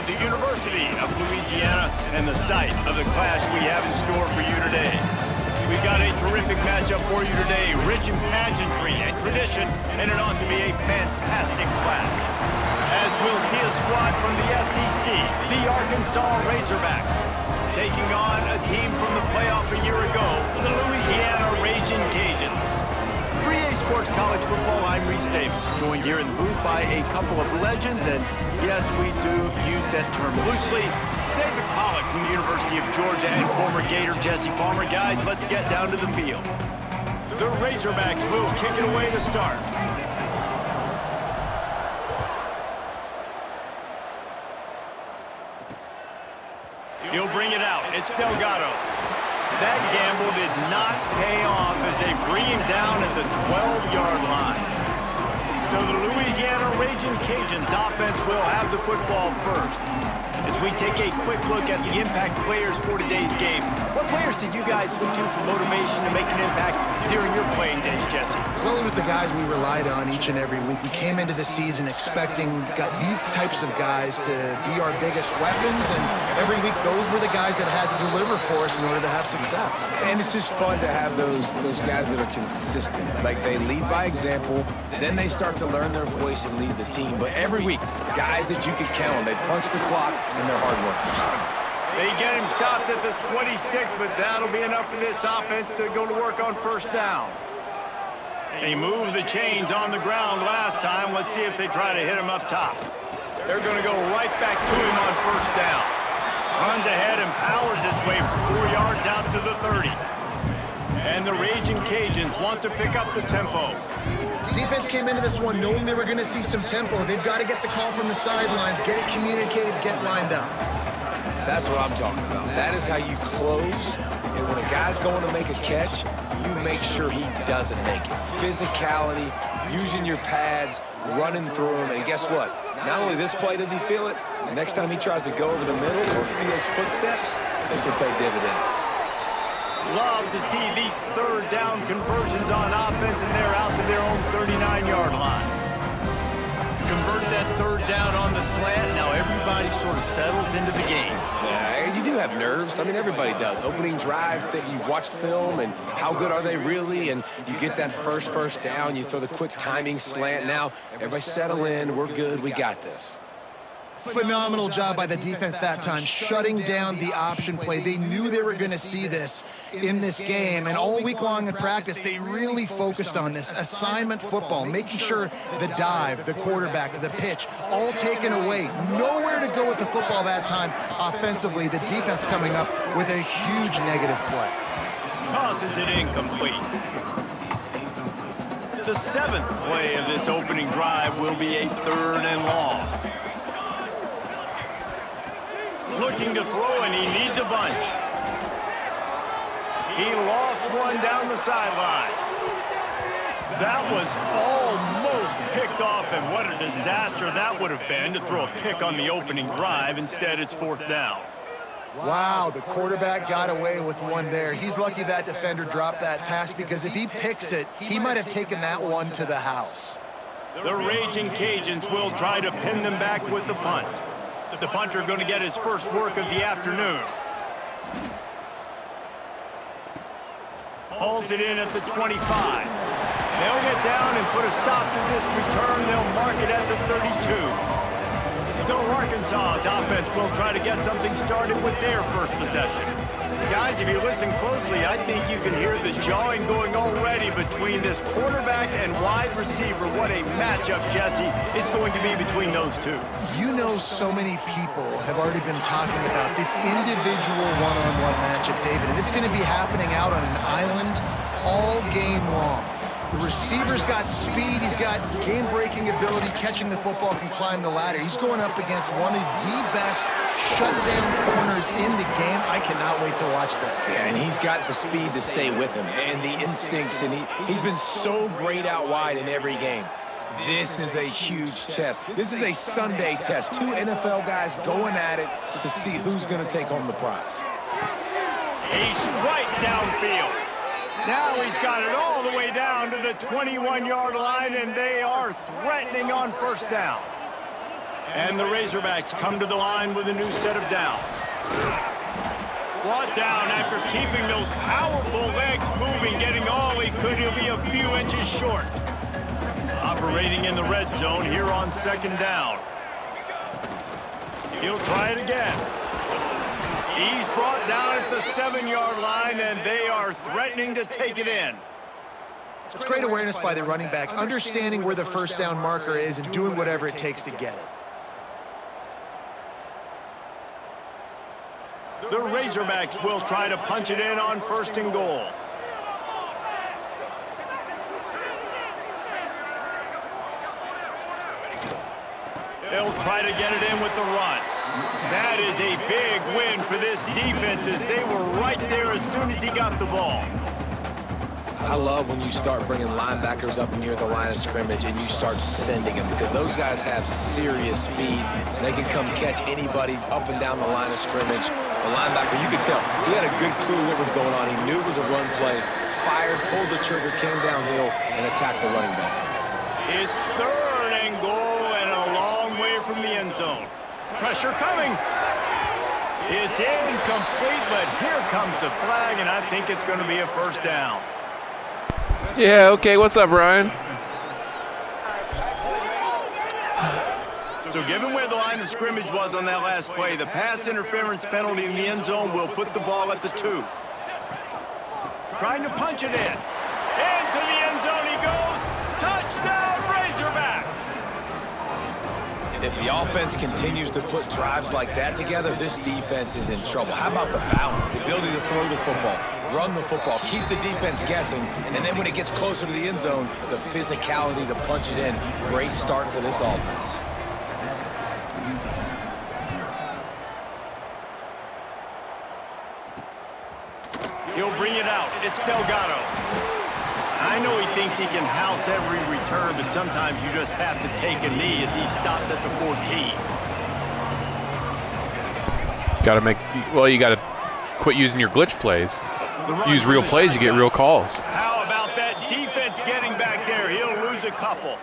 of the University of Louisiana and the site of the clash we have in store for you today. We've got a terrific matchup for you today, rich in pageantry and tradition, and it ought to be a fantastic clash. As we'll see a squad from the SEC, the Arkansas Razorbacks, taking on a team from the playoff a year ago, the Louisiana Ragin' Cajuns. 3A Sports College Football, I'm Reese Davis, joined here in the booth by a couple of legends, and yes, we do use that term loosely. David Pollock from the University of Georgia and former Gator Jesse Palmer. Guys, let's get down to the field. The Razorbacks will kick it away to start. He'll bring it out. It's Delgado. That gamble did not pay off as they bring him down at the 12-yard line. So the Louisiana Ragin' Cajuns offense will have the football first. As we take a quick look at the impact players for today's game, what players did you guys look to for motivation to make an impact during your playing days, Jesse? Well, it was the guys we relied on each and every week. We came into the season expecting these types of guys to be our biggest weapons, and every week those were the guys that had to deliver for us in order to have success. And it's just fun to have those guys that are consistent. Like, they lead by example, then they start to learn their voice and lead the team. But every week, guys that you can count on, they punch the clock, and they're hard workers. They get him stopped at the 26, but that'll be enough for this offense to go to work on first down. They moved the chains on the ground last time. Let's see if they try to hit him up top. They're going to go right back to him on first down. Runs ahead and powers his way for 4 yards out to the 30. And the Ragin' Cajuns want to pick up the tempo. Defense came into this one knowing they were going to see some tempo. They've got to get the call from the sidelines, get it communicated, get lined up. That's what I'm talking about. That is how you close. And when a guy's going to make a catch, you make sure he doesn't make it. Physicality, using your pads, running through them. And guess what? Not only this play does he feel it, next time he tries to go over the middle or feels footsteps, this will pay dividends. Love to see these third down conversions on offense, and they're out to their own 39-yard line. Convert that third down on the slant. Now everybody sort of settles into the game. Yeah, you do have nerves. I mean, everybody does. Opening drive, that you watched film, and how good are they really? And you get that first down. You throw the quick timing slant. Now everybody settle in. We're good. We got this. Phenomenal job by the defense that time, shutting down the option play. They knew they were going to see this in this game, and all week long in practice, they really focused on this assignment football, making sure the dive, the quarterback, the pitch, all taken away. Nowhere to go with the football that time offensively. The defense coming up with a huge negative play. Tosses it incomplete. The 7th play of this opening drive will be a 3rd and long. Looking to throw, and he needs a bunch. He lost one down the sideline. That was almost picked off, and what a disaster that would have been to throw a pick on the opening drive. Instead, it's 4th down. Wow, the quarterback got away with one there. He's lucky that defender dropped that pass, because if he picks it, he might have taken that one to the house. The Ragin' Cajuns will try to pin them back with the punt. The punter going to get his first work of the afternoon. Hauls it in at the 25. They'll get down and put a stop to this return. They'll mark it at the 32. So Arkansas's offense will try to get something started with their first possession. Guys, if you listen closely, I think you can hear the jawing going already between this quarterback and wide receiver. What a matchup, Jesse, it's going to be between those two. You know, so many people have already been talking about this individual one-on-one matchup, David, and it's going to be happening out on an island all game long. The receiver's got speed, he's got game-breaking ability, catching the football, can climb the ladder. He's going up against one of the best shutdown corners in the game. I cannot wait to watch this. Yeah, and he's got the speed to stay with him and the instincts, and he's been so great out wide in every game. This is a huge test. This is a Sunday test. 2 NFL guys going at it to see who's going to take home the prize. A strike downfield. Now he's got it all the way down to the 21-yard line, and they are threatening on first down. And the Razorbacks come to the line with a new set of downs. Brought down after keeping those powerful legs moving, getting all he could. He'll be a few inches short. Operating in the red zone here on 2nd down. He'll try it again. He's brought down at the 7-yard line, and they are threatening to take it in. It's great awareness by the running back, understanding where the 1st down marker is and doing whatever it takes to get it. The Razorbacks will try to punch it in on 1st and goal. They'll try to get it in with the run. That is a big win for this defense, as they were right there as soon as he got the ball. I love when you start bringing linebackers up near the line of scrimmage and you start sending them, because those guys have serious speed. They can come catch anybody up and down the line of scrimmage. The linebacker, you could tell, he had a good clue what was going on. He knew it was a run play, fired, pulled the trigger, came downhill, and attacked the running back. It's 3rd and goal and a long way from the end zone. Pressure coming. It's incomplete, but here comes the flag, and I think it's going to be a 1st down. Yeah, okay, what's up, Ryan? So given where the line of scrimmage was on that last play, the pass interference penalty in the end zone will put the ball at the 2. Trying to punch it in. Into the end zone he goes. Touchdown, Razorbacks! If the offense continues to put drives like that together, this defense is in trouble. How about the balance, the ability to throw the football, run the football, keep the defense guessing, and then when it gets closer to the end zone, the physicality to punch it in. Great start for this offense. He'll bring it out. It's Delgado. I know he thinks he can house every return, but sometimes you just have to take a knee as he stopped at the 14. You gotta quit using your glitch plays. Use real plays, you get real calls. How about that defense getting back there? He'll lose a couple.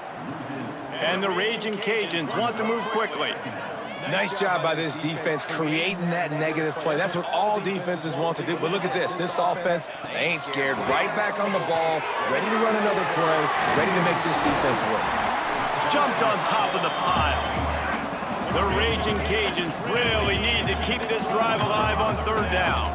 And the Raging Cajuns want to move quickly. Nice job by this defense creating that negative play. That's what all defenses want to do. But look at this. This offense, they ain't scared. Right back on the ball, ready to run another play, ready to make this defense work. Jumped on top of the pile. The Raging Cajuns really need to keep this drive alive on 3rd down.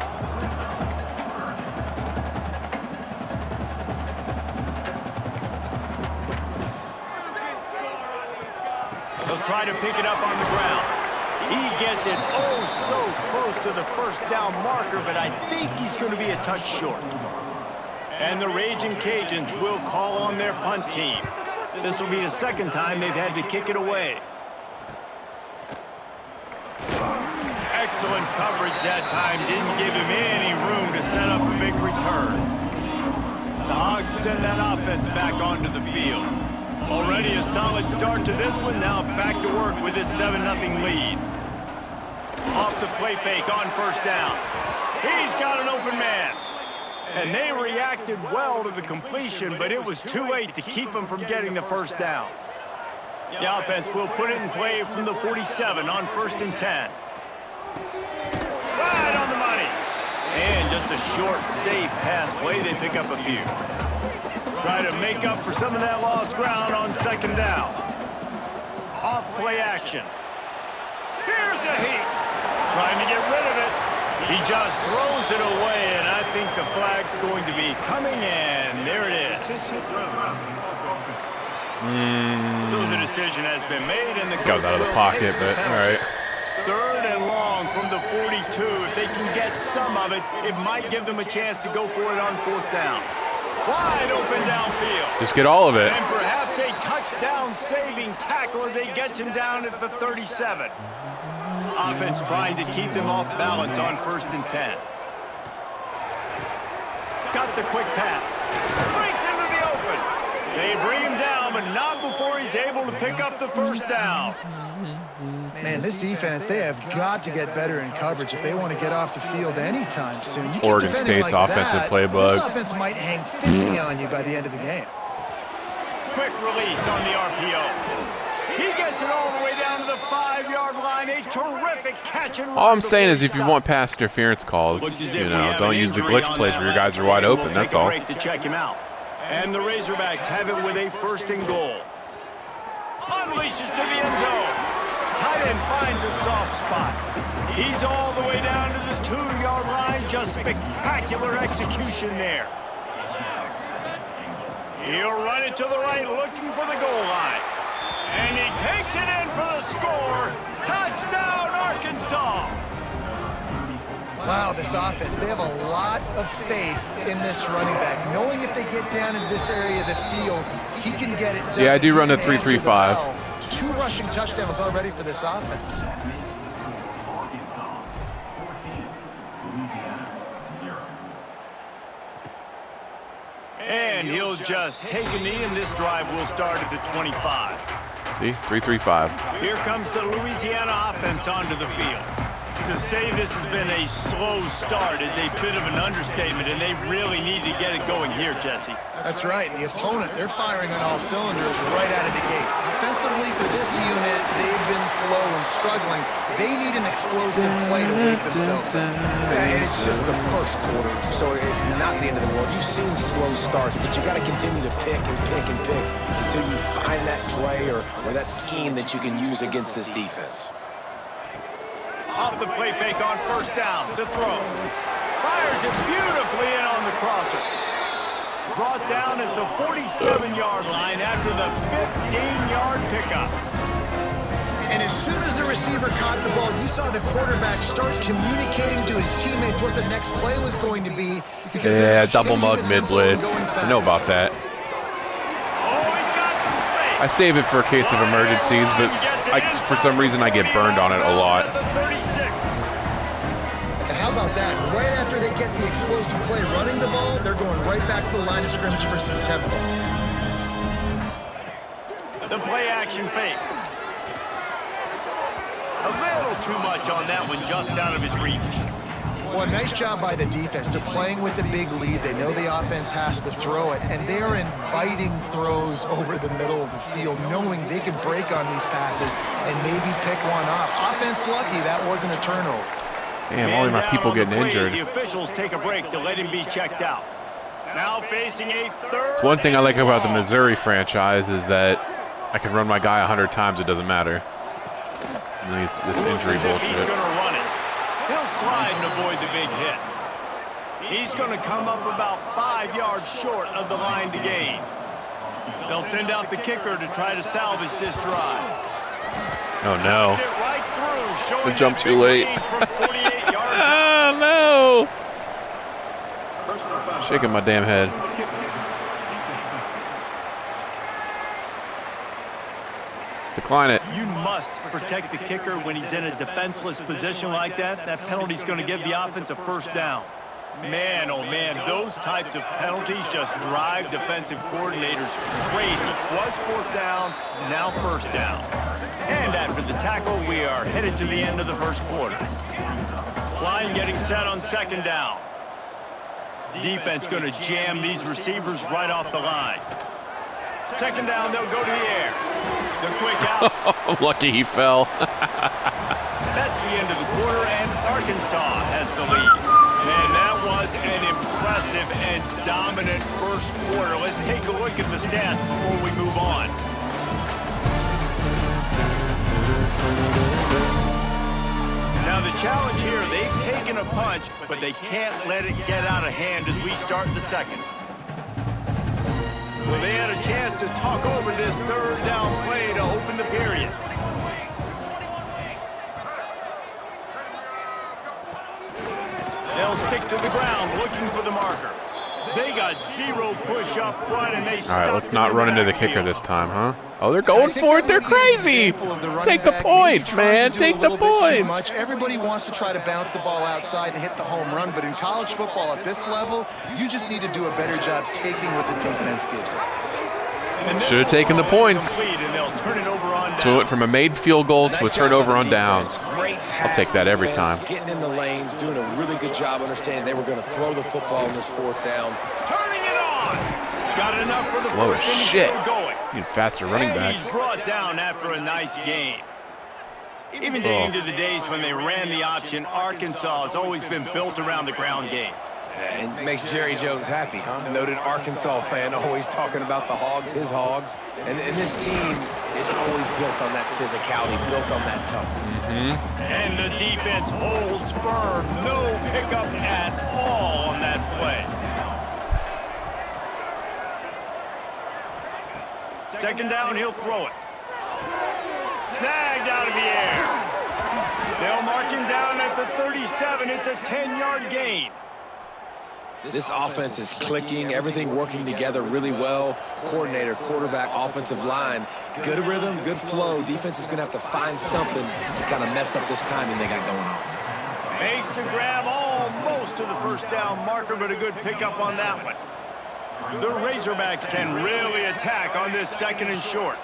They'll try to pick it up on the ground. He gets it so close to the 1st down marker, but I think he's going to be a touch short. And the Raging Cajuns will call on their punt team. This will be the 2nd time they've had to kick it away. Excellent coverage that time. Didn't give him any room to set up a big return. The Hogs send that offense back onto the field. Already a solid start to this one. Now back to work with this 7-0 lead. Off the play fake on 1st down. He's got an open man. And they reacted well to the completion, but it was too late to keep him from getting the 1st down. The offense will put it in play from the 47 on 1st and 10. Right on the money. And just a short, safe pass play. They pick up a few. Try to make up for some of that lost ground on 2nd down. Off play action. Here's a heat. Trying to get rid of it. He just throws it away, and I think the flag's going to be coming in. There it is. So the decision has been made, and the coach Goes out of the pocket, but all right. 3rd and long from the 42. If they can get some of it, it might give them a chance to go for it on 4th down. Wide open downfield. Just get all of it. And perhaps a touchdown-saving tackle as they get him down at the 37. Offense trying to keep them off balance on 1st and 10. Got the quick pass. Breaks into the open. They bring him down, but not before he's able to pick up the 1st down. Man, this defense, they have got to get better in coverage if they want to get off the field anytime soon. You Oregon State's offensive playbook. This offense might hang 50 on you by the end of the game. Quick release on the RPO. He gets it all the way down to the 5-yard line. A terrific catch and run. All I'm saying is if you want pass interference calls, don't use the glitch plays where your guys are wide open. That's all. To check him out. And the Razorbacks have it with a 1st and goal. Unleashes to the end zone. Tight end finds a soft spot. He's all the way down to the 2-yard line. Just spectacular execution there. He'll run it to the right, looking for the goal line. And he takes it in for the score. Touchdown, Arkansas. Wow, this offense, they have a lot of faith in this running back. Knowing if they get down into this area of the field, he can get it done. Yeah, I do run a 3-3-5. 2 rushing touchdowns already for this offense. And he'll just take a knee, and this drive will start at the 25. See, 3-3-5. Here comes the Louisiana offense onto the field. To say this has been a slow start is a bit of an understatement, and they really need to get it going here, Jesse. That's right. The opponent, they're firing on all cylinders right out of the gate. Offensively for this unit, they've been slow and struggling. They need an explosive play to wake themselves up. And it's just the first quarter, so it's not the end of the world. You've seen slow starts, but you got to continue to pick and pick and pick until you find that play or that scheme that you can use against this defense. Off the play fake on 1st down to throw. Fires it beautifully in on the crosser. Brought down at the 47-yard line after the 15-yard pickup. And as soon as the receiver caught the ball, you saw the quarterback start communicating to his teammates what the next play was going to be. Yeah, double mug mid-blitz. I know about that. I save it for a case of emergencies, but for some reason I get burned on it a lot. And how about that? Right after they get the explosive play running the ball, they're going right back to the line of scrimmage for some tempo. The play action fake. A little too much on that one, just out of his reach. Well, nice job by the defense. They're playing with a big lead. They know the offense has to throw it, and they are inviting throws over the middle of the field, knowing they can break on these passes and maybe pick one off. Offense lucky, that wasn't a turnover. Damn, all of my people getting injured. The officials take a break to let him be checked out. Now facing a 3rd. One thing I like about the Missouri franchise is that I can run my guy 100 times, it doesn't matter. And this injury bullshit. He's going to run it. He'll slide and avoid the big hit. He's going to come up about 5 yards short of the line to gain. They'll send out the kicker to try to salvage this drive. Oh, no. Right the jump too late. Oh, no. Shaking my damn head. Decline it. You must protect the kicker when he's in a defenseless position like that. That penalty's going to give the offense a 1st down. Man, oh man, those types of penalties just drive defensive coordinators crazy. Was 4th down, now 1st down. And after the tackle, we are headed to the end of the 1st quarter. Line getting set on 2nd down. Defense going to jam these receivers right off the line. 2nd down, they'll go to the air. The quick out. Lucky he fell. That's the end of the quarter, and Arkansas has the lead. And that was an impressive and dominant 1st quarter. Let's take a look at the stats before we move on. Now the challenge here, they've taken a punch, but they can't let it get out of hand as we start the 2nd. Well, they had a chance to talk over this 3rd down play to open the period. They'll stick to the ground looking for the marker. They got 0 push up front, and they all right, let's not run into the kicker this time, huh? Oh, they're going for it. They're crazy. Take the points, man. Take the points. Everybody wants to try to bounce the ball outside and hit the home run, but in college football at this level, you just need to do a better job taking what the defense gives you. Should have taken the points. So it went from a made field goal to a turnover on downs. I'll take that every time. Getting in the lanes, doing a really good job understanding they were going to throw the football in this 4th down. Turning it on. Got enough for the slow as shit. going. Need faster running backs. He's brought down after a nice game. Even dating to the days when they ran the option, Arkansas has always been built around the ground game. And makes Jerry Jones happy, huh? Noted Arkansas fan, always talking about the Hogs, his Hogs. And this team is always built on that physicality, built on that toughness. And the defense holds firm. No pickup at all on that play. Second down, he'll throw it. Snagged out of the air. They'll mark him down at the 37. It's a 10-yard gain. This offense is clicking, everything working together really well. Coordinator, quarterback, offensive line, good rhythm, good flow. Defense is going to have to find something to kind of mess up this timing they got going on. Makes the grab almost to the first down marker, but a good pickup on that one. The Razorbacks can really attack on this second and short.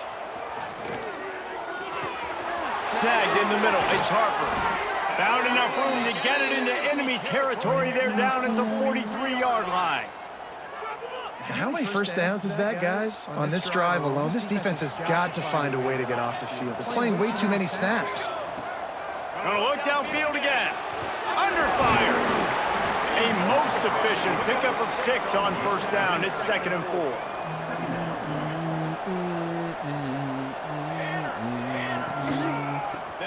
Snagged in the middle. It's Harper. Found enough room to get it into enemy territory. They're down at the 43-yard line. How many first downs is that, guys? On this drive alone, this defense has got to find a way to get off the field. They're playing way too many snaps. Gonna look downfield again. Under fire. A most efficient pickup of 6 on first down. It's 2nd and 4.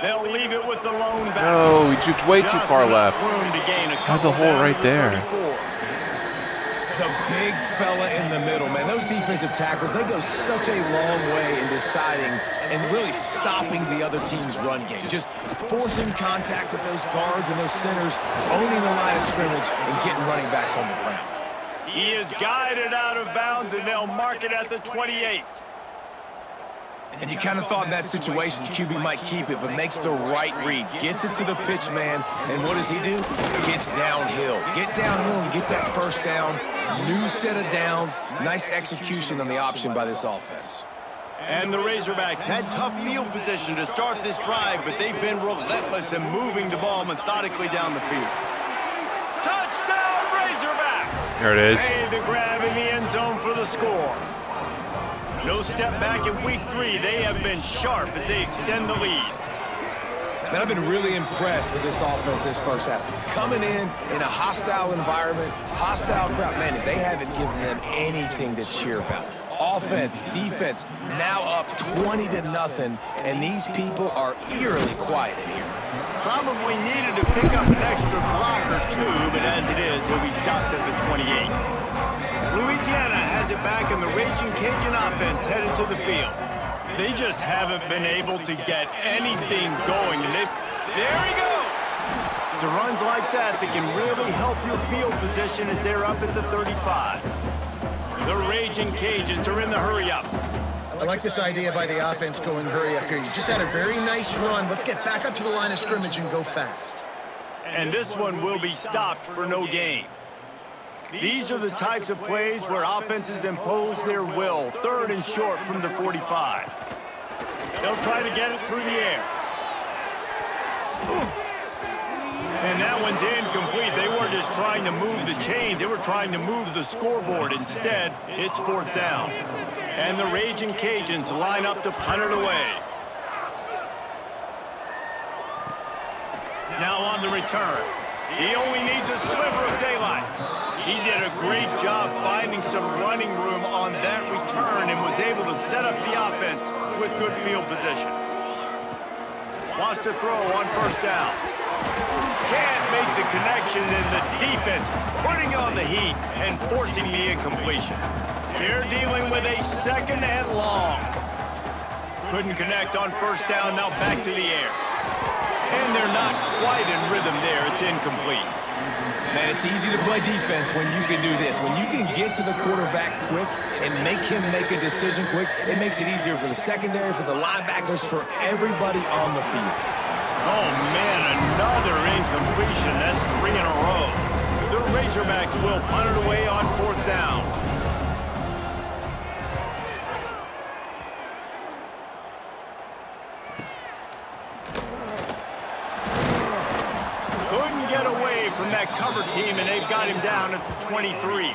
They'll leave it with the lone back. No, he juked way too far left. Had the hole right there. The big fella in the middle, man. Those defensive tackles, they go such a long way in deciding and really stopping the other team's run game. Just forcing contact with those guards and those centers, owning the line of scrimmage and getting running backs on the ground. He is guided out of bounds, and they'll mark it at the 28. And you kind of thought in that situation, QB might keep it, but makes the right read. Gets it to the pitch man, and what does he do? Gets downhill. Get downhill and get that first down. New set of downs. Nice execution on the option by this offense. And the Razorbacks had tough field position to start this drive, but they've been relentless in moving the ball methodically down the field. Touchdown, Razorbacks! There it is. Made the grab in the end zone for the score. No step back in week 3. They have been sharp as they extend the lead. Man, I've been really impressed with this offense this first half. Coming in a hostile environment, hostile crowd, man, they haven't given them anything to cheer about. Offense, defense, now up 20-0, and these people are eerily quiet in here. Probably needed to pick up an extra block or 2, but as it is, he'll be stopped at the 28. Louisiana has it back, and the Raging Cajun offense headed to the field. They just haven't been able to get anything going, and there he goes! It's runs like that that can really help your field position as they're up at the 35. The Raging Cajuns are in the hurry-up. I like this idea by the offense going hurry up here. You just had a very nice run. Let's get back up to the line of scrimmage and go fast. And this one will be stopped for no gain. These are the types of plays where offenses impose their will. 3rd and short from the 45. They'll try to get it through the air. And that one's incomplete. They weren't just trying to move the chains. They were trying to move the scoreboard. Instead, it's 4th down. And the Raging Cajuns line up to punt it away. Now on the return. He only needs a sliver of daylight. He did a great job finding some running room on that return and was able to set up the offense with good field position. Wants to throw on first down. Can't make the connection, and the defense putting on the heat and forcing the incompletion. They're dealing with a 2nd and long. Couldn't connect on first down, now back to the air. And they're not quite in rhythm there. It's incomplete. Man, it's easy to play defense when you can do this. When you can get to the quarterback quick and make him make a decision quick, it makes it easier for the secondary, for the linebackers, for everybody on the field. Oh, man, another incompletion. That's 3 in a row. The Razorbacks will punt it away on 4th down. Couldn't get away from that cover team, and they've got him down at the 23.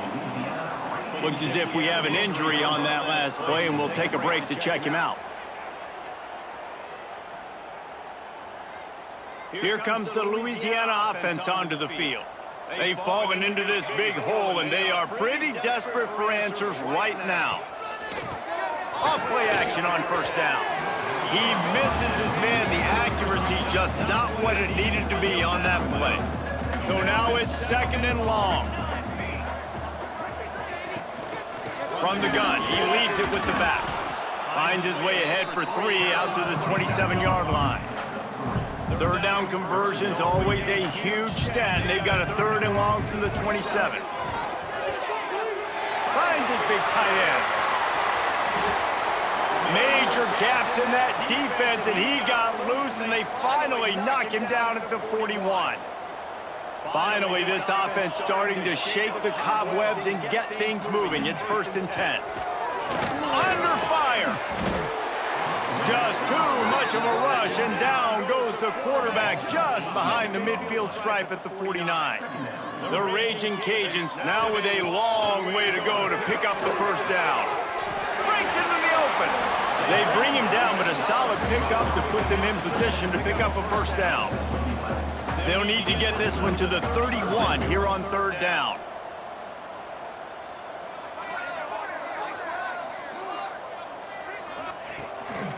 Looks as if we have an injury on that last play, and we'll take a break to check him out. Here comes the Louisiana offense onto the field. They've fallen into this big hole, and they are pretty desperate for answers right now. Off-play action on first down. He misses his man. The accuracy just not what it needed to be on that play. So now it's 2nd and long. From the gun, he leads it with the back. Finds his way ahead for 3 out to the 27-yard line. 3rd down conversion's always a huge stat. They've got a 3rd and long from the 27. Finds his big tight end. Major gaps in that defense, and he got loose, and they finally knock him down at the 41. Finally, this offense starting to shake the cobwebs and get things moving. It's 1st and 10. Under fire. Just too much of a rush, and down goes the quarterback just behind the midfield stripe at the 49. The Raging Cajuns now with a long way to go to pick up the 1st down. Breaks into the open. They bring him down, but a solid pickup to put them in position to pick up a 1st down. They'll need to get this one to the 31 here on 3rd down.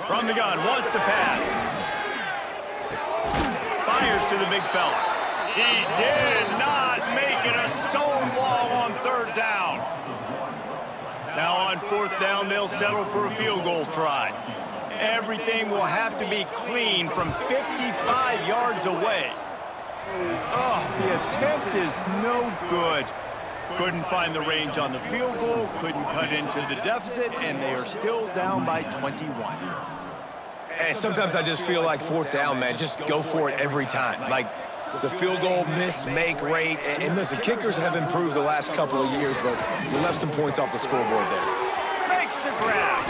From the gun, wants to pass. Fires to the big fella. He did not make it a stone wall on 3rd down. Now on 4th down, they'll settle for a field goal try. Everything will have to be clean from 55 yards away. Oh, the attempt is no good. Couldn't find the range on the field goal, couldn't cut into the deficit, and they are still down by 21. And sometimes I just feel like 4th down, man, just go for it every time. Like the field goal miss-make rate. And listen, kickers have improved the last couple of years, but we left some points off the scoreboard there. Makes the grab.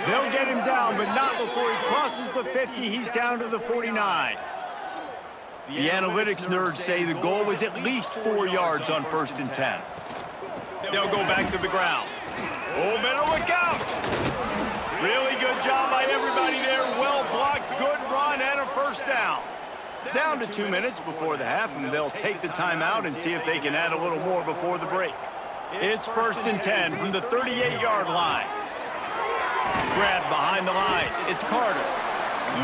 They'll get him down, but not before he crosses the 50. He's down to the 49. The analytics nerds say the goal was at least 4 yards on 1st and 10. They'll go back to the ground. Oh, better look out. Really good job by everybody there. Well blocked, good run, and a 1st down. Down to 2 minutes before the half, and they'll take the timeout and see if they can add a little more before the break. It's 1st and 10 from the 38-yard line. Grab behind the line. It's Carter.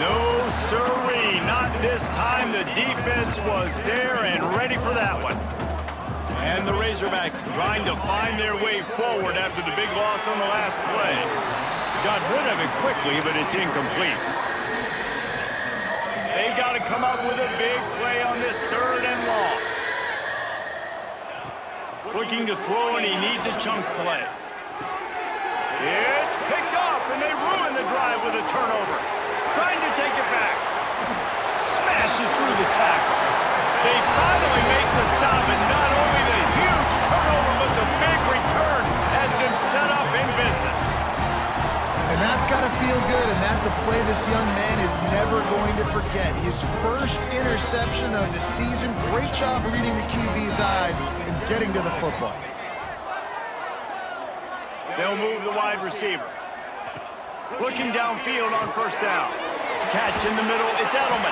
No, sirree, not this time. The defense was there and ready for that one. And the Razorbacks trying to find their way forward after the big loss on the last play. Got rid of it quickly, but it's incomplete. They've got to come up with a big play on this 3rd and long. Looking to throw, and he needs a chunk play. It's picked up, and they ruin the drive with a turnover. Trying to take it back. Smashes through the tackle. They finally make the stop, and not only the huge turnover, but the big return has them set up in business. And that's got to feel good, and that's a play this young man is never going to forget. His first interception of the season. Great job reading the QB's eyes and getting to the football. They'll move the wide receiver. Looking downfield on 1st down. Catch in the middle, it's Edelman.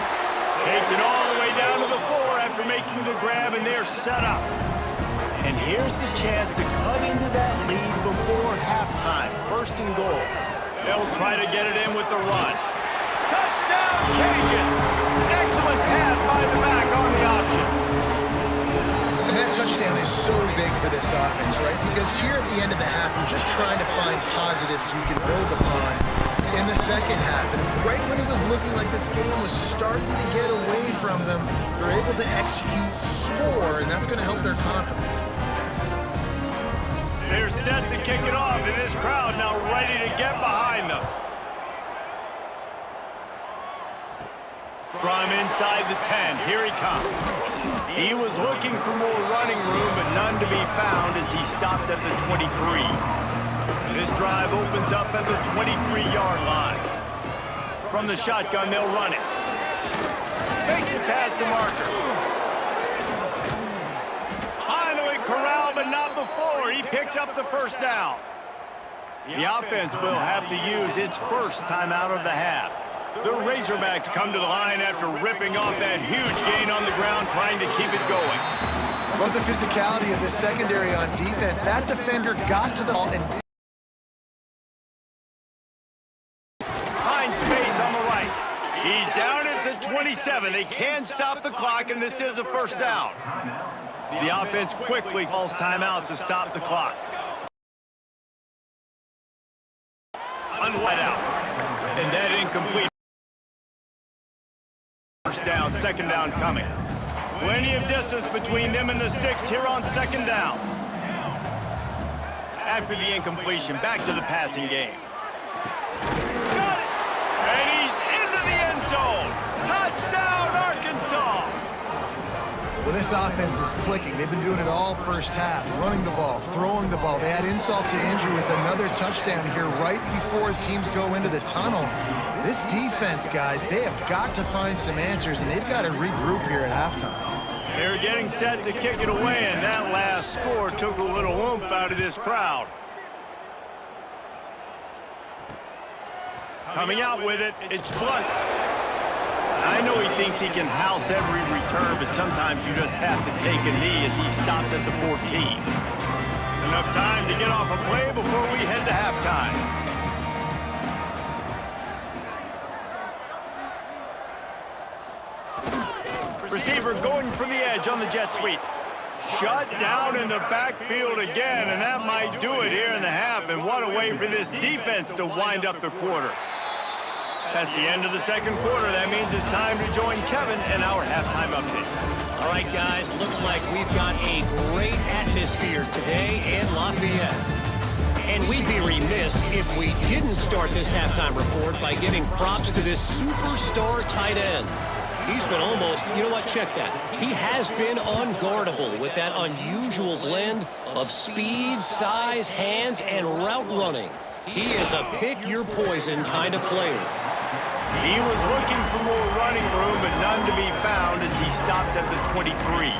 Takes it all the way down to the floor after making the grab, and they're set up. And here's the chance to cut into that lead before halftime. 1st and goal. They'll try to get it in with the run. Touchdown, Cajuns! Excellent pass by the back on the option. And that touchdown is so big for this offense, right? Because here at the end of the half, you're just trying to find positives you can build upon in the second half. And right when it was looking like this game was starting to get away from them, they're able to execute, score, and that's going to help their confidence. They're set to kick it off, and this crowd now ready to get behind them. From inside the 10, here he comes. He was looking for more running room, but none to be found as he stopped at the 23. This drive opens up at the 23-yard line. From the shotgun, they'll run it. Makes it past the marker. Finally corralled, but not before score. He picks up the first down. The offense will have to use its first timeout of the half. The Razorbacks come to the line after ripping off that huge gain on the ground, trying to keep it going. Love the physicality of the secondary on defense. That defender got to the ball and finds space on the right. He's down at the 27. They can stop the clock, and this is a first down. The offense quickly calls timeout to stop the clock. On wide out. And that incomplete. First down, second down coming. Plenty of distance between them and the sticks here on second down. After the incompletion, back to the passing game. Got it! And he's into the end zone. Touchdown, Arkansas! Well, this offense is clicking. They've been doing it all first half, running the ball, throwing the ball. They had insult to injury with another touchdown here right before teams go into the tunnel. This defense, guys, they have got to find some answers, and they've got to regroup here at halftime. They're getting set to kick it away, and that last score took a little oomph out of this crowd. Coming out with it, it's Blunt. I know he thinks he can house every return, but sometimes you just have to take a knee as he stopped at the 14. Enough time to get off a play before we head to halftime. Receiver going for the edge on the jet sweep. Shut down in the backfield again, and that might do it here in the half. And what a way for this defense to wind up the quarter. That's the end of the second quarter. That means it's time to join Kevin and our halftime update. All right, guys, looks like we've got a great atmosphere today in Lafayette. And we'd be remiss if we didn't start this halftime report by giving props to this superstar tight end. He's been almost, you know what, check that. He has been unguardable with that unusual blend of speed, size, hands, and route running. He is a pick-your-poison kind of player. He was looking for more running room, but none to be found as he stopped at the 23.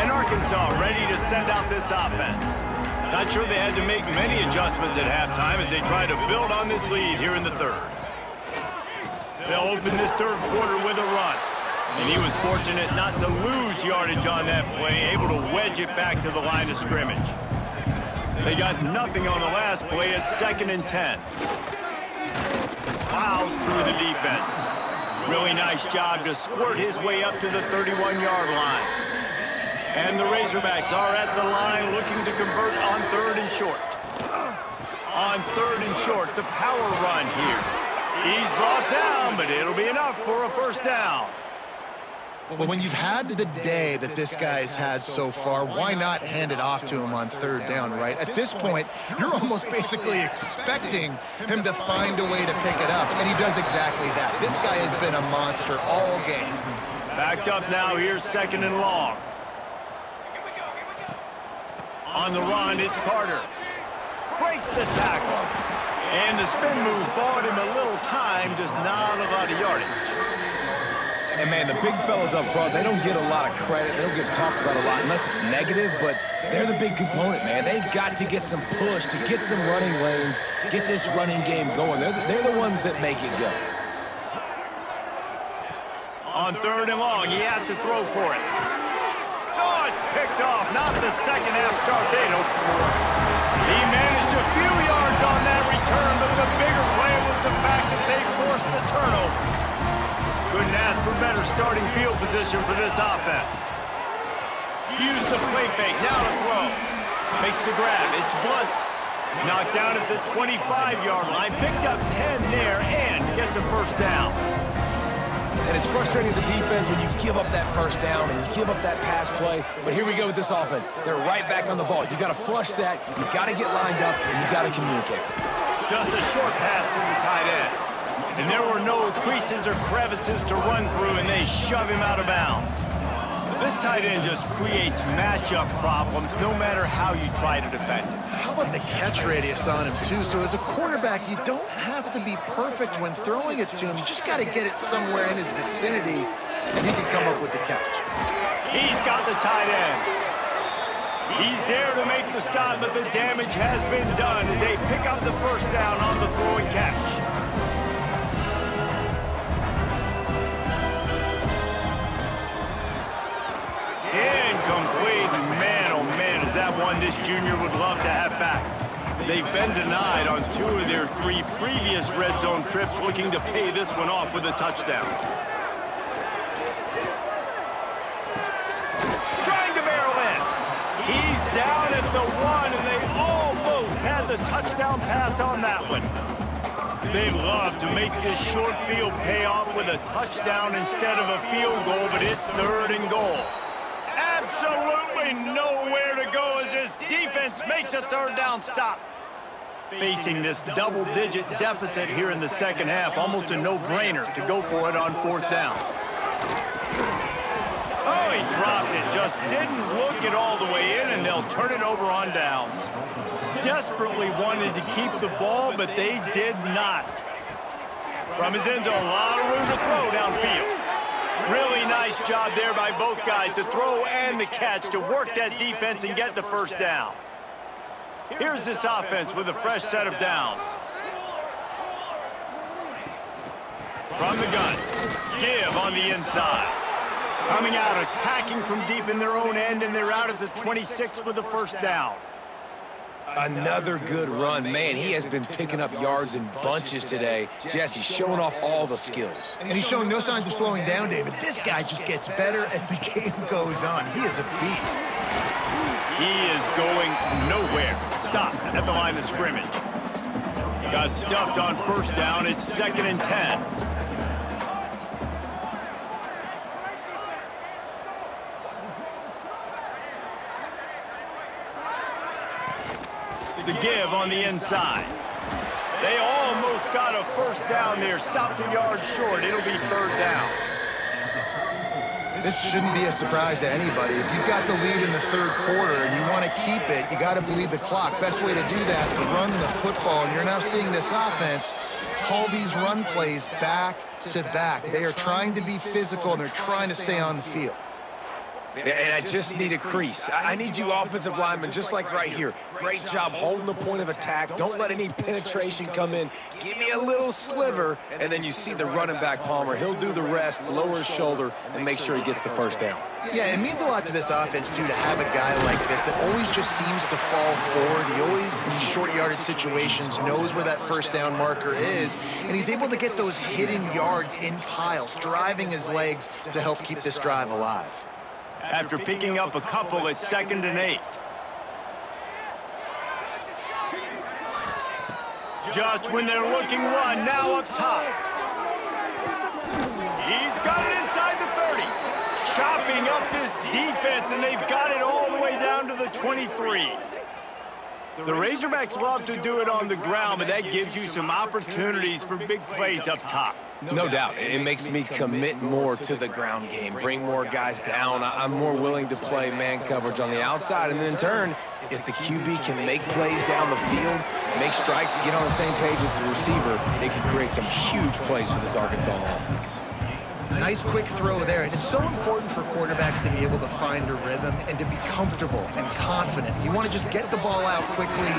And Arkansas ready to send out this offense. Not sure they had to make many adjustments at halftime as they try to build on this lead here in the third. They'll open this third quarter with a run. And he was fortunate not to lose yardage on that play, able to wedge it back to the line of scrimmage. They got nothing on the last play at 2nd and 10. Plows through the defense. Really nice job to squirt his way up to the 31-yard line. And the Razorbacks are at the line looking to convert on 3rd and short. On 3rd and short, the power run here. He's brought down, but it'll be enough for a first down. Well, when you've had the day that this guy's had so far, why not hand it off to him on 3rd down, right? At this point, you're almost basically expecting him to find a way to pick it up, and he does exactly that. This guy has been a monster all game. Backed up now, here's 2nd and long. On the run, it's Carter. Breaks the tackle. And the spin move bought him a little time, just not a lot of yardage. And, man, the big fellas up front, they don't get a lot of credit. They don't get talked about a lot unless it's negative, but they're the big component, man. They've got to get some push, to get some running lanes, get this running game going. They're the ones that make it go. On 3rd and long, he has to throw for it. Oh, it's picked off. Not the second half start they'd hoped for. He managed a few yards on that return, but the bigger play was the fact that they forced the turnover. Couldn't ask for better starting field position for this offense. Use the play fake, now to throw. Makes the grab, it's Blunt. Knocked down at the 25-yard line, picked up 10 there, and gets a first down. And it's frustrating as a defense when you give up that first down and you give up that pass play. But here we go with this offense. They're right back on the ball. You got to flush that, you got to get lined up, and you got to communicate. Just a short pass to the tight end. And there were no creases or crevices to run through, and they shove him out of bounds. This tight end just creates matchup problems no matter how you try to defend him. How about the catch radius on him, too? So as a quarterback, you don't have to be perfect when throwing it to him. You just got to get it somewhere in his vicinity, and he can come up with the catch. He's got the tight end. He's there to make the stop, but the damage has been done as they pick up the first down on the throw and catch. Incomplete. Man, oh man, is that one this junior would love to have back. They've been denied on 2 of their 3 previous red zone trips, looking to pay this one off with a touchdown. Trying to barrel in. He's down at the 1, and they almost had the touchdown pass on that one. They'd love to make this short field pay off with a touchdown instead of a field goal, but it's 3rd and goal. Absolutely nowhere to go as this defense makes a 3rd down stop. Facing this double-digit deficit here in the second half, almost a no-brainer to go for it on 4th down. Oh, he dropped it, just didn't look it all the way in, and they'll turn it over on downs. Desperately wanted to keep the ball, but they did not. From his end zone, a lot of room to throw downfield. Really nice job there by both guys to throw and the catch to work that defense and get the first down. Here's this offense with a fresh set of downs. From the gun, give on the inside. Coming out, attacking from deep in their own end, and they're out at the 26 with the first down. Another good run. Man, he has been picking up yards in bunches today. Jesse showing off all the skills. And he's showing no signs of slowing down, David. This guy just gets better as the game goes on. He is a beast. He is going nowhere. Stop at the line of scrimmage. Got stuffed on first down. It's 2nd and 10. The give on the inside. They almost got a first down there. Stopped a yard short. It'll be 3rd down. This shouldn't be a surprise to anybody. If you've got the lead in the 3rd quarter and you want to keep it, you got to bleed the clock. Best way to do that, to run the football. And you're now seeing this offense call these run plays back to back. They are trying to be physical, and they're trying to stay on the field. And I just need a crease. I need you offensive linemen, just like right here. Great job holding the point of attack. Don't let any penetration come in. Give me a little sliver, and then you see the running back, Palmer. He'll do the rest, lower his shoulder, and make sure he gets the first down. Yeah, it means a lot to this offense, too, to have a guy like this that always just seems to fall forward. He always, in short yardage situations, knows where that first down marker is, and he's able to get those hidden yards in piles, driving his legs to help keep this drive alive. After picking up a couple, it's 2nd and 8. Just when they're looking run, now up top. He's got it inside the 30. Chopping up this defense, and they've got it all the way down to the 23. The Razorbacks love to do it on the ground, but that gives you some opportunities for big plays up top. No doubt. It makes me commit more to the ground game, bring more guys down. I'm more willing to play man coverage on the outside, and then in turn, if the QB can make plays down the field, make strikes, get on the same page as the receiver, it can create some huge plays for this Arkansas offense. Nice quick throw there. It's so important for quarterbacks to be able to find a rhythm and to be comfortable and confident. You want to just get the ball out quickly,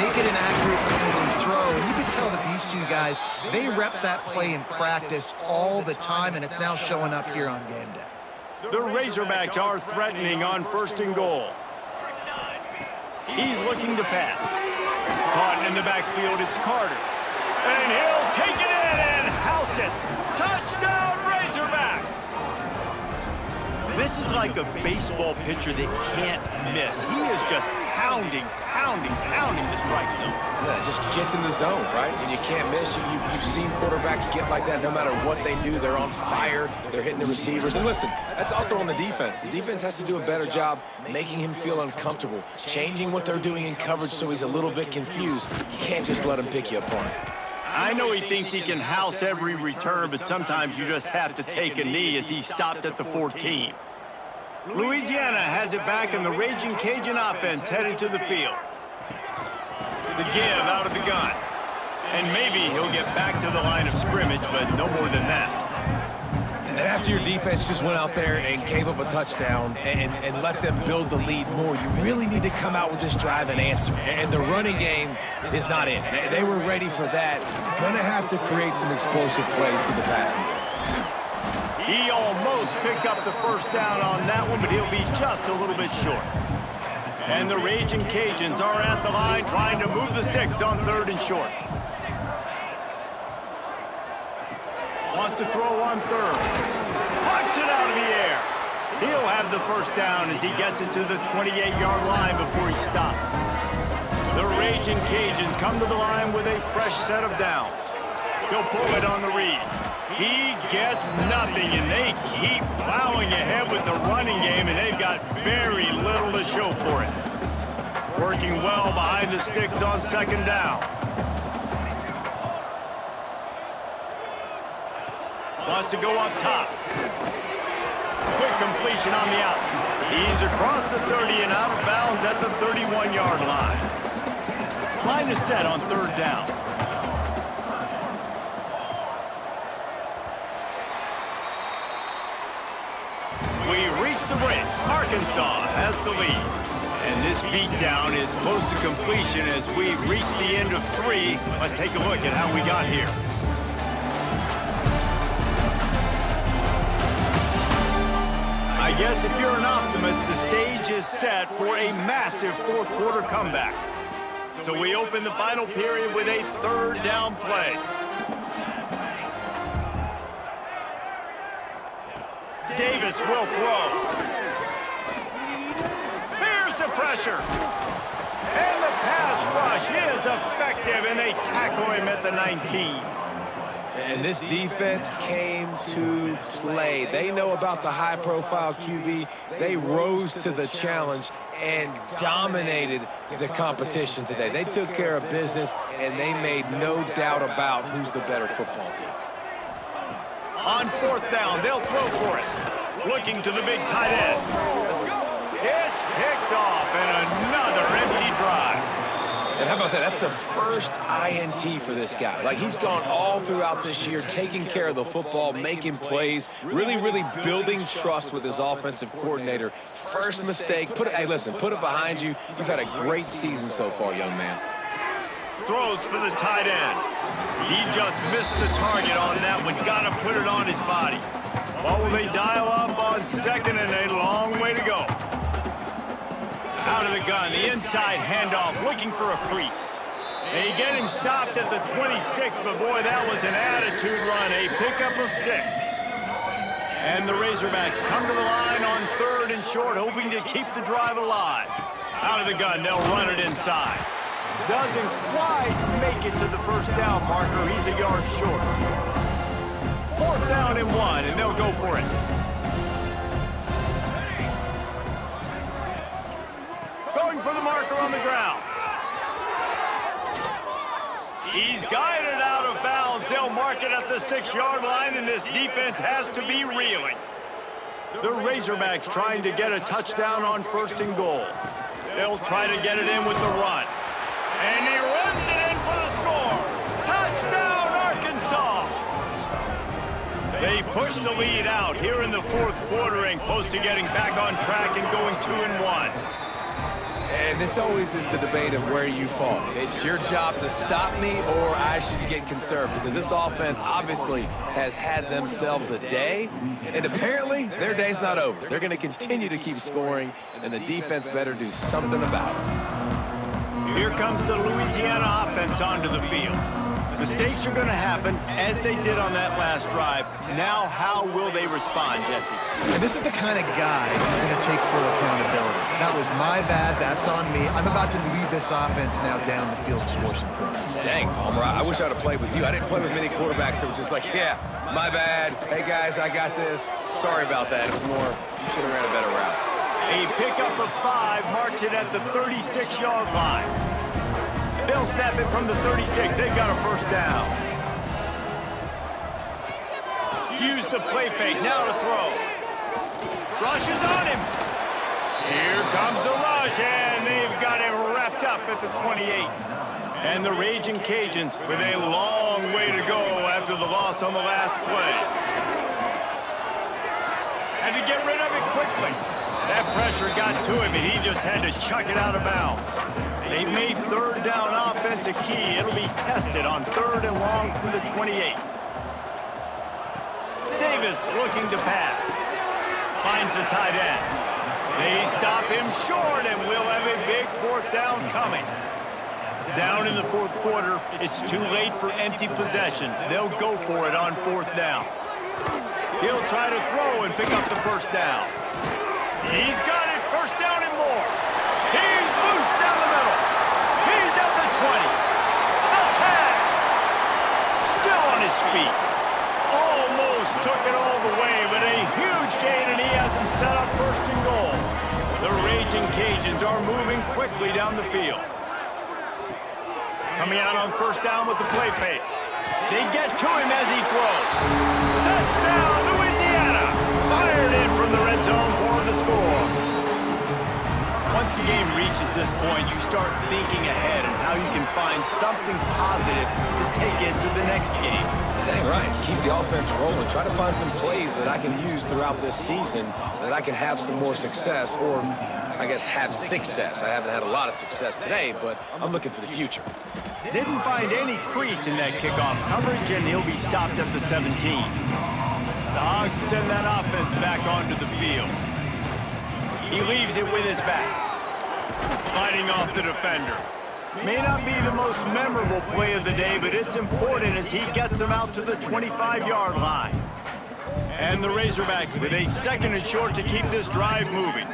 make it an accurate, easy throw. And you can tell that these two guys, they rep that play in practice all the time, and it's now showing up here on game day. The Razorbacks are threatening on 1st and goal. He's looking to pass. Caught in the backfield, it's Carter. And he'll take it in and house it. Touchdown, Razorbacks! This is like a baseball pitcher that can't miss. He is just pounding the strike zone. Yeah, just gets in the zone, right? And you can't miss. You've seen quarterbacks get like that no matter what they do. They're on fire. They're hitting the receivers. And listen, that's also on the defense. The defense has to do a better job making him feel uncomfortable, changing what they're doing in coverage so he's a little bit confused. You can't just let him pick you apart. I know he thinks he can house every return, but sometimes you just have to take a knee as he stopped at the 14. Louisiana has it back, and the Raging Cajun offense headed to the field. The give out of the gun. And maybe he'll get back to the line of scrimmage, but no more than that. And after your defense just went out there and gave up a touchdown and let them build the lead more, you really need to come out with this drive and answer. And the running game is not in. They were ready for that. Gonna have to create some explosive plays to the passing game. He almost picked up the first down on that one, but he'll be just a little bit short. And the Raging Cajuns are at the line trying to move the sticks on 3rd and short. Wants to throw on 3rd. Puts it out of the air. He'll have the first down as he gets it to the 28-yard line before he stops. The Raging Cajuns come to the line with a fresh set of downs. He'll pull it on the read. He gets nothing, and they keep plowing ahead with the running game, and they've got very little to show for it. Working well behind the sticks on 2nd down. Wants to go up top. Quick completion on the out. He's across the 30 and out of bounds at the 31-yard line. Line is set on 3rd down. We reach the break. Arkansas has the lead. And this beatdown is close to completion as we reach the end of 3. Let's take a look at how we got here. I guess if you're an optimist, the stage is set for a massive 4th quarter comeback. So we open the final period with a 3rd down play. Davis will throw. Here's the pressure. And the pass rush is effective, and they tackle him at the 19. And this defense came to play. They know about the high-profile QB. They rose to the challenge and dominated the competition today. They took care of business, and they made no doubt about who's the better football team. On 4th down, they'll throw for it. Looking to the big tight end. It's picked off, and another empty drive. And how about that? That's the first INT for this guy. Like, he's gone all throughout this year, taking care of the football, making plays, really building trust with his offensive coordinator. First mistake. Hey, listen, put it behind you. You've had a great season so far, young man. Throws for the tight end. He just missed the target on that one. Got to put it on his body. What will they dial up on 2nd and a long way to go? Out of the gun, the inside handoff, looking for a crease. They get him stopped at the 26, but boy, that was an attitude run, a pickup of 6. And the Razorbacks come to the line on 3rd and short, hoping to keep the drive alive. Out of the gun, they'll run it inside. Doesn't quite make it to the first down marker. He's a yard short. 4th down and 1, and they'll go for it. Going for the marker on the ground. He's guided out of bounds. They'll mark it at the 6-yard line, and this defense has to be reeling. The Razorbacks trying to get a touchdown on 1st and goal. They'll try to get it in with the run. And he runs it in for the score. Touchdown, Arkansas! They push the lead out here in the 4th quarter and close to getting back on track and going 2-1. And this always is the debate of where you fall. It's your job to stop me, or I should get conservative, because this offense obviously has had themselves a day, and apparently their day's not over. They're going to continue to keep scoring, and the defense better do something about it. Here comes the Louisiana offense onto the field. Mistakes are going to happen, as they did on that last drive. Now, how will they respond, Jesse? And this is the kind of guy who's going to take full accountability. That was my bad. That's on me. I'm about to lead this offense now down the field to score some points. Dang, Palmer, I wish I'd have played with you. I didn't play with many quarterbacks that were just like, yeah, my bad. Hey, guys, I got this. Sorry about that. It was more, you should have ran a better route. A pickup of 5 marks it at the 36-yard line. They'll snap it from the 36. They've got a first down. Use the play fake. Now to throw. Rush is on him. Here comes the rush, and they've got him wrapped up at the 28. And the Raging Cajuns with a long way to go after the loss on the last play. Had to get rid of it quickly. That pressure got to him, and he just had to chuck it out of bounds. They made third down offense a key. It'll be tested on 3rd and long from the 28. Davis looking to pass. Finds the tight end. They stop him short, and we'll have a big 4th down coming. Down in the 4th quarter, it's too late for empty possessions. They'll go for it on 4th down. He'll try to throw and pick up the 1st down. He's got it, 1st down and more. He's loose down the middle. He's at the 20. The tag. Still on his feet. Almost took it all the way, but a huge gain, and he has him set up 1st and goal. The Raging Cajuns are moving quickly down the field. Coming out on 1st down with the play fake. They get to him as he throws. Touchdown, Louisiana! Fired in from the red zone for the score. Once the game reaches this point, you start thinking ahead and how you can find something positive to take into the next game. Dang right. Keep the offense rolling. Try to find some plays that I can use throughout this season that I can have some more success, or I guess have success. I haven't had a lot of success today, but I'm looking for the future. Didn't find any crease in that kickoff coverage, and he'll be stopped at the 17. The Hogs send that offense back onto the field. He leaves it with his back. Fighting off the defender. May not be the most memorable play of the day, but it's important as he gets them out to the 25-yard line. And the Razorbacks with a 2nd and short to keep this drive moving.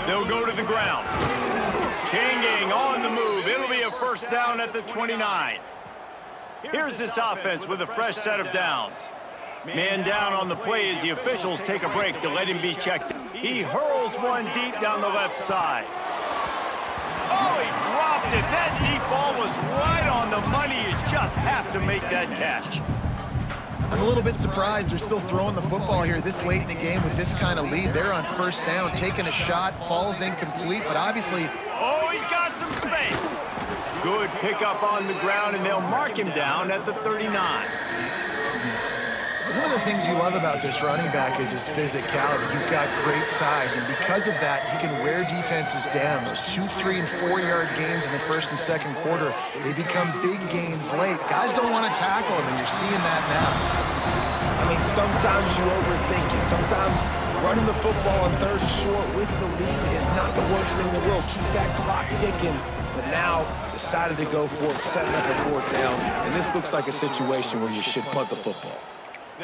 They'll go to the ground. Changing on the move. It'll be a 1st down at the 29. Here's this offense with a fresh set of downs. Man down on the play as the officials take a break to let him be checked. He hurls one deep down the left side. Oh, he dropped it. That deep ball was right on the money. You just have to make that catch. I'm a little bit surprised they're still throwing the football here this late in the game with this kind of lead. They're on 1st down, taking a shot, falls incomplete, but obviously... Oh, he's got some space. Good pickup on the ground, and they'll mark him down at the 39. One of the things you love about this running back is his physicality. He's got great size, and because of that, he can wear defenses down. Those 2-, 3-, and 4-yard gains in the 1st and 2nd quarter, they become big gains late. Guys don't want to tackle him, and you're seeing that now. I mean, sometimes you overthink it. Sometimes running the football on 3rd and short with the lead is not the worst thing in the world. Keep that clock ticking. But now decided to go for it, setting up a 4th down, and this looks like a situation where you should punt the football.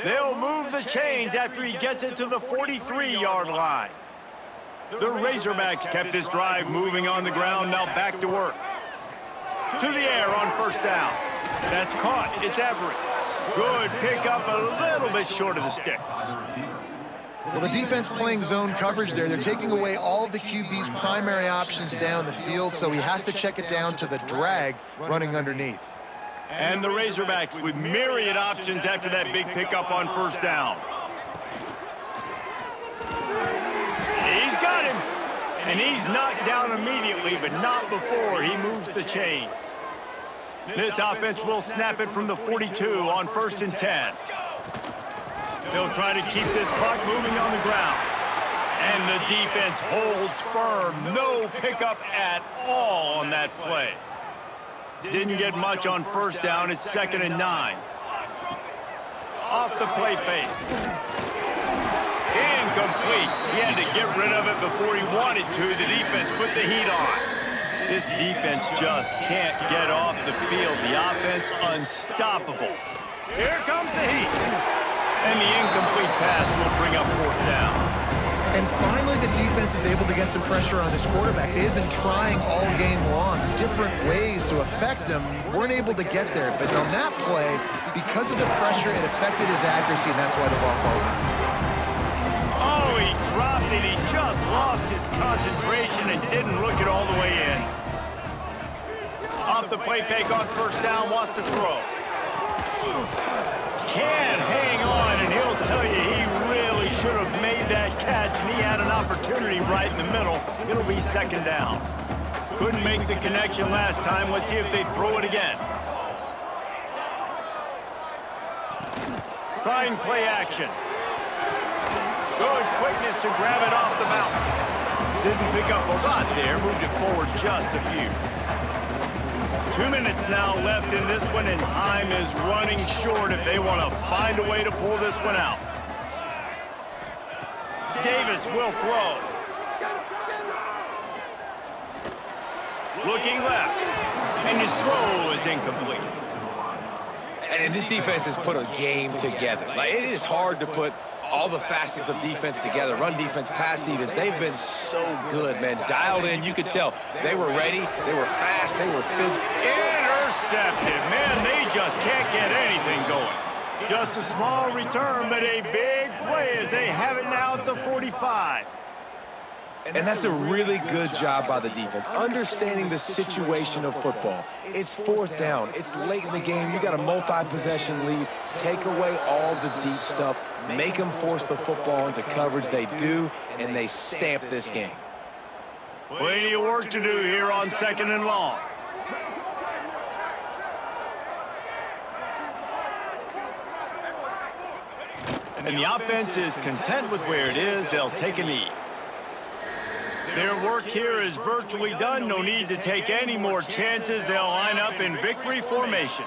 They'll move the chains after he gets it to the 43-yard line. The Razorbacks kept this drive moving on the ground, now back to work. To the air on 1st down. That's caught. It's Everett. Good pickup, a little bit short of the sticks. Well, the defense playing zone coverage there. They're taking away all of the QB's primary options down the field, so he has to check it down to the drag running underneath. And the Razorbacks with myriad options after that big pickup on 1st down. He's got him. And he's knocked down immediately, but not before he moves the chains. This offense will snap it from the 42 on 1st and 10. They'll try to keep this clock moving on the ground. And the defense holds firm. No pickup at all on that play. Didn't get much on 1st down. It's 2nd and 9. Off the play fake. Incomplete. He had to get rid of it before he wanted to. The defense put the heat on. This defense just can't get off the field. The offense unstoppable. Here comes the heat. And the incomplete pass will bring up 4th down. And finally, the defense is able to get some pressure on this quarterback. They had been trying all game long, different ways to affect him. Weren't able to get there. But on that play, because of the pressure, it affected his accuracy, and that's why the ball falls in. Oh, he dropped it. He just lost his concentration and didn't look it all the way in. Off the play fake on 1st down, wants to throw. Can't hang on, and he'll tell you he really should have made that catch, and he had an opportunity right in the middle. It'll be 2nd down. Couldn't make the connection last time. Let's see if they throw it again. Trying play action. Good quickness to grab it off the mountain. Didn't pick up a lot there, moved it forward just a few. 2 minutes now left in this one, and time is running short if they want to find a way to pull this one out. Davis will throw. Looking left, and his throw is incomplete. And this defense has put a game together. Like, it is hard to put all the facets of defense together. Run defense, pass defense. They've been so good, man. Dialed in. You could tell they were ready. They were fast. They were physical. Intercepted. Man, they just can't get anything going. Just a small return, but a big play as they have it now at the 45. And that's a really good job by the defense, understanding the situation of football. It's fourth down. It's late in the game. You got a multi-possession lead. Take away all the deep stuff. Make them force the football into coverage. They do, and they stamp this game. Plenty of work to do here on 2nd and long. And the offense is content with where it is. They'll take a knee. Their work here is virtually done. No need to take any more chances. They'll line up in victory formation.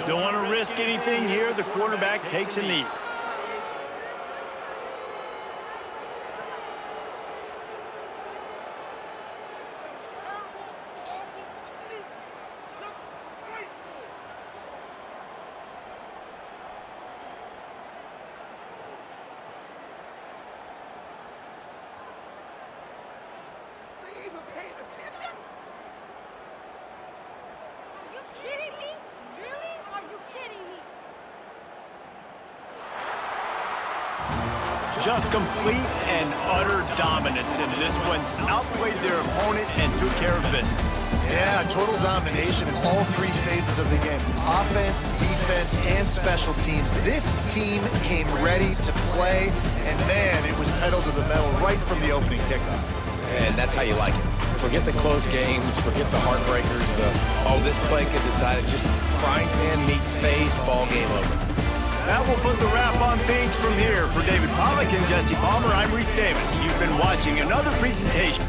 Don't want to risk anything here. The quarterback takes a knee. Just complete and utter dominance in this one. Outplayed their opponent and took care of business. Yeah, total domination in all three phases of the game. Offense, defense, and special teams. This team came ready to play, and man, it was pedal to the metal right from the opening kickoff. And that's how you like it. Forget the close games, forget the heartbreakers, this play could decide it. Just frying pan, meat, face, ball game over. That will put the wrap on things from here. For David Pollack and Jesse Palmer, I'm Reese Davis. You've been watching another presentation